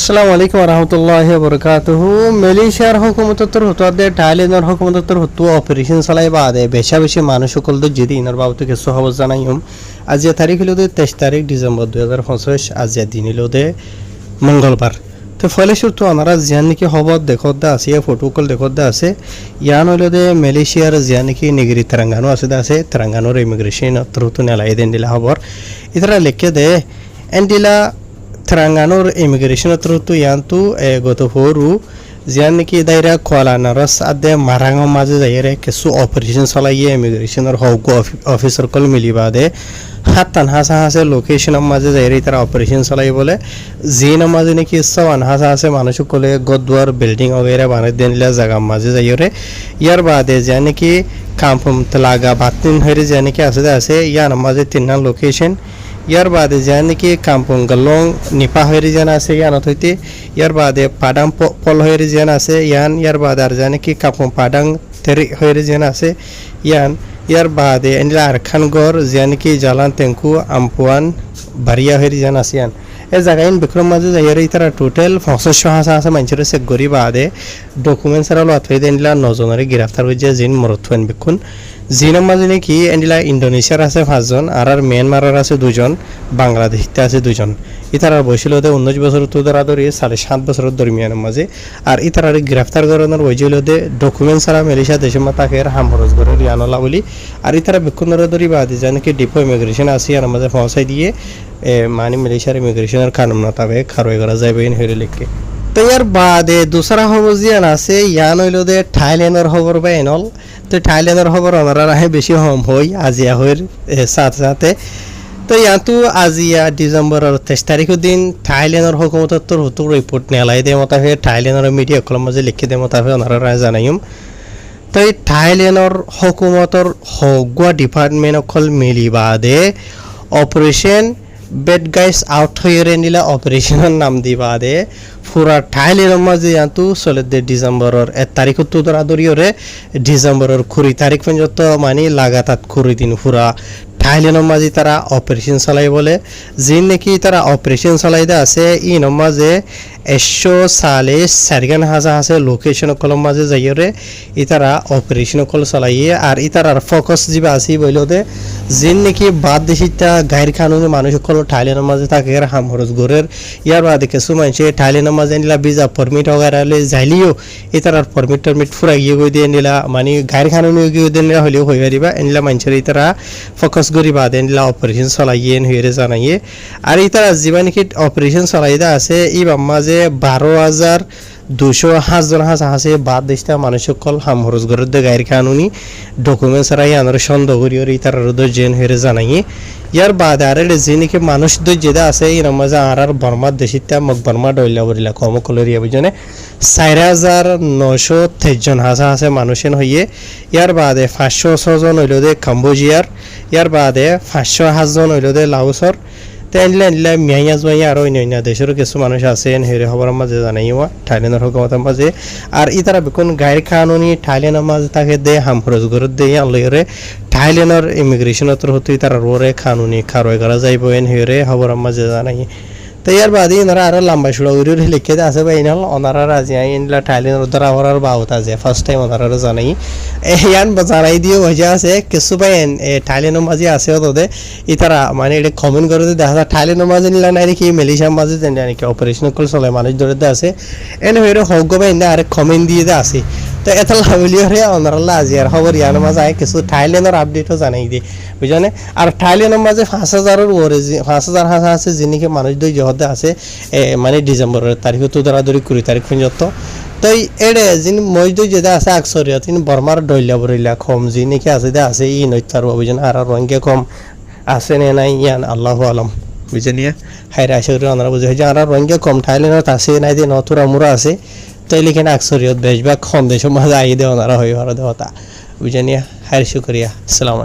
আসসালামু আলাইকুম রহমতুল্লাহি বরকাতুহু। মালয়েশিয়ার হুকুমতর হতোয়াদে থাইল্যান্ডের হুকুমতর হতুয়া অপারেশন চালাই বাদে বেশা বেশি মানুষ সকল যদি ইনার বাবদ কিছু খবর জানাইম। আজিয়া তারিখ হলো 23 তারিখ ডিসেম্বর 2025। আজিয়া দিন হলো মঙ্গলবার। তো ফলে শুধু ওনারা জিয়ান নাকি খবর দেখত আছে ফটোকল দেখত আছে ইয়ান হইল মালয়েশিয়ার জিয়ান নাকি নিগরি তেরাঙ্গানো আছে তেরাঙ্গানোর ইমিগ্রেশন তরুত নেলাই দেন দিলা খবর ইতারা লেখে দে এন্ডিলা তেরাঙ্গানোর ইমিগ্রেশন তরুত ইয়ান্তু গত ফোরু জিয়ান নাকি দাইরা কোয়ালানারস আদে মারাঙ্গর মাঝে যাইরে কিছু অপারেশন চালাইয়ে ইমিগ্রেশনের হক অফিসার কল মিলিবা দে হাতান হাসা হাসে লোকেশনের মাঝে যাইরে তারা অপারেশন চালাই বলে জিন মাঝে নাকি সওয়ান হাসা হাসে মানুষ কলে গদুয়ার বিল্ডিং वगैरह বানাই দেনলা জায়গা মাঝে যাইরে ইয়ার বাদে জিয়ান নাকি কাম্পম তলাগা বাতিন হইরে জিয়ান নাকি আছে ইয়ার মাঝে তিনটা লোকেশন ইয়ার বাদে জিয়ান নাকি কাম্পম গলং নিপা হইরে জিয়ান আছে ইয়ান হইতে ইয়ার বাদে পাডাম পল হইরে জিয়ান আছে ইয়ার বাদে আর জিয়ান নাকি কাম্পম পাডাং তেরি হইরে জিয়ান আছে ইয়ার বাদে এন্ডিলা আরখানগর জিয়ান নাকি জালান তেঙ্কু আমপুয়ান বারিয়া হইরে জিয়ান আছে এ জায়গায় বিক্রম মাঝে যাইরে তারা টোটাল 500 আছে মানুষের চেক করি বাদে ডকুমেন্টস আর লথই দেনলা নজনরে গ্রেফতার হইছে জিন মরতফেন বিকুন জিনের মাঝে নাকি এন্ডিলা ইন্দোনেশিয়ার আছে 5 জন আর মিয়ানমারের আছে 2 জন বাংলাদেশতে আছে 2 জন ইতারা বয়সিল 19 বছর তো ধরা ধরে 7.5 বছরের দরমিয়ানের মাঝে আর ইতারারে গ্রেফতার করানোর হইছিল ডকুমেন্টস আর মালয়েশিয়া দেশের মাতাকে হামরজ করে রিয়ানলা বলি আর ইতারা বিকুনের ধরি বাদে জানে কি ডিপো ইমিগ্রেশন আছে আর মাঝে পৌঁছাই দিয়ে मानी मलेशिया इमिग्रेशन कानून मुताबिक खारवाई करा जाए इन हेरे लिखे तो यार बाद दूसरा खबर जियान আছে ইয়ান হইল দে থাইল্যান্ডের খবর বা এনল তো থাইল্যান্ডের খবর ওনারা রাহে বেশি হম হই আজিয়া হইর সাথে সাথে তো ইয়ান্তু আজিয়া ডিসেম্বরের 23 তারিখের দিন থাইল্যান্ডের হুকুমতর হতো রিপোর্ট নেলাই দে মোতাবেক থাইল্যান্ডের মিডিয়া কলম মাঝে লিখে দে মোতাবেক ওনারা রায় জানাইম তো থাইল্যান্ডের হুকুমতর হগুয়া ডিপার্টমেন্ট অকল মিলিবা দে অপারেশন বেড গাইস আউট হয়ে নিলা অপারেশনের নাম দিবা দে পুরা থাইল্যান্ডের মাঝে ইয়ান্তু চলে দে ডিসেম্বরের 1 তারিখ তো ধরা ধরিয়রে ডিসেম্বরের 20 তারিখ পর্যন্ত মানে লাগাতার 20 দিন পুরা থাইল্যান্ডের মাঝে তারা অপারেশন চালাই বলে যে নাকি তারা অপারেশন চালাইতে আছে ই নমাজে 140 হাজার আছে লোকেশন কলম মাঝে যাইরে ইতারা অপারেশন কল চালাইয়ে আর ইতারার ফোকাস যিবা আছে বইল দে জিন নাকি বাদ দেশিতা গায়ের কানুনে মানুষ কল থাইল্যান্ডের মাঝে থাকে হামরজ গরের ইয়ার বাদে কিছু মানুষ থাইল্যান্ডের মাঝে নিলা ভিসা পারমিট ওগারালে যাইলিও ইতারার পারমিট ফুরা গিয়ে গই দিয়ে নিলা মানে গায়ের কানুনে গিয়ে দিয়ে নিলা হলেও হয়ে পারিবা এনলা মানুষের ইতারা ফোকাস করি বাদে নিলা অপারেশন চালাইয়ে হয়ে জানাইয়ে আর ইতারা যিবা নাকি অপারেশন চালাইদা আছে ই মাঝে 12,205 জন আছে বাদ দেশটা মানুষ সকল হামরজ গরের দে গায়ের কানুনি ডকুমেন্টস রাই আনার সন্দেহ করি আর ইতার জেন হয়ে জানাইয়ে ইয়ার বাদ আর যে নাকি মানুষ যেটা আছে এর মাঝে আর বর্মার দেশিতা মগ বর্মা ডইলা বলিলা কম কলরিয়া বুঝনে 4,923 জন আছে মানুষের হইয়ে ইয়ার বাদে 506 জন হইল দে কম্বোজিয়ার ইয়ার বাদে 508 জন হইল দে লাওসর তেনলা মিয়াজ মাইয়া আর অন্য দেশের কিছু মানুষ আছে হেরে খবর মাঝে জানাইওয়া থাইল্যান্ডের হুকুমতের মাঝে আর ইতারা বিকুন গায়ের কানুনি থাইল্যান্ডের মাঝে তাকে দে হামরজ গরত দে আনলরে থাইল্যান্ডের ইমিগ্রেশনের হতে তারা রোরে কানুনি খারয় করা যাইব এন হেরে খবর মাঝে জানাই তো ইয়ার বাদে ইনারা আর লম্বা সুড়া উড়ির লিখে আছে বা ইনাল ওনারা রাজি ইনলা থাইল্যান্ডের দ্বারা ওরার বাউত আছে ফার্স্ট টাইম ওনারা জানাই ইয়ান জানাই দিয়ে হয়ে আছে কিছু বাইন থাইল্যান্ডের মাঝে আছে ওদের ইতারা মানে এটা কমেন্ট করে দেখা যায় থাইল্যান্ডের মাঝে নিলা নাই নাকি মালয়েশিয়ার মাঝে জানি নাকি অপারেশন কল চলে মানুষ ধরে আছে এনে হয়ে হক বাইন আর কমেন্ট দিয়ে আছে তো এত লাভলিওরে ওনারা আজি আর খবর ইয়ার মাঝে কিছু থাইল্যান্ডের আপডেটও জানাই দিয়ে বুঝনে আর থাইল্যান্ডের মাঝে 5,000-এর ওরে 5,000 হাজার আছে যিনিকে মানুষ দুই জহতে আছে মানে ডিসেম্বরের তারিখ তো ধরা ধরি 20 তারিখ পর্যন্ত তো এড়ে যিনি মজদুর যেটা আছে আকসরিয়া তিনি বর্মার ডইলা বরিলা কম যিনিকে আছে আছে ই নৈতার বুঝেন আর রঙে কম আছে নে নাই ইয়ান আল্লাহু আলম বুঝেনিয়া হাইরা আশা করি ওনারা বুঝে যে আর রঙে কম থাইল্যান্ডত আছে নাই দিয়ে নতুরা মুরা আছে তাইলে কেন আকসরিয়ত বেশবা কম দেশের মাঝে আই দে ওনারা হয়ে ভালো দেওয়া বুঝেনিয়া হাইর শুক্রিয়া আসসালামু আলাইকুম।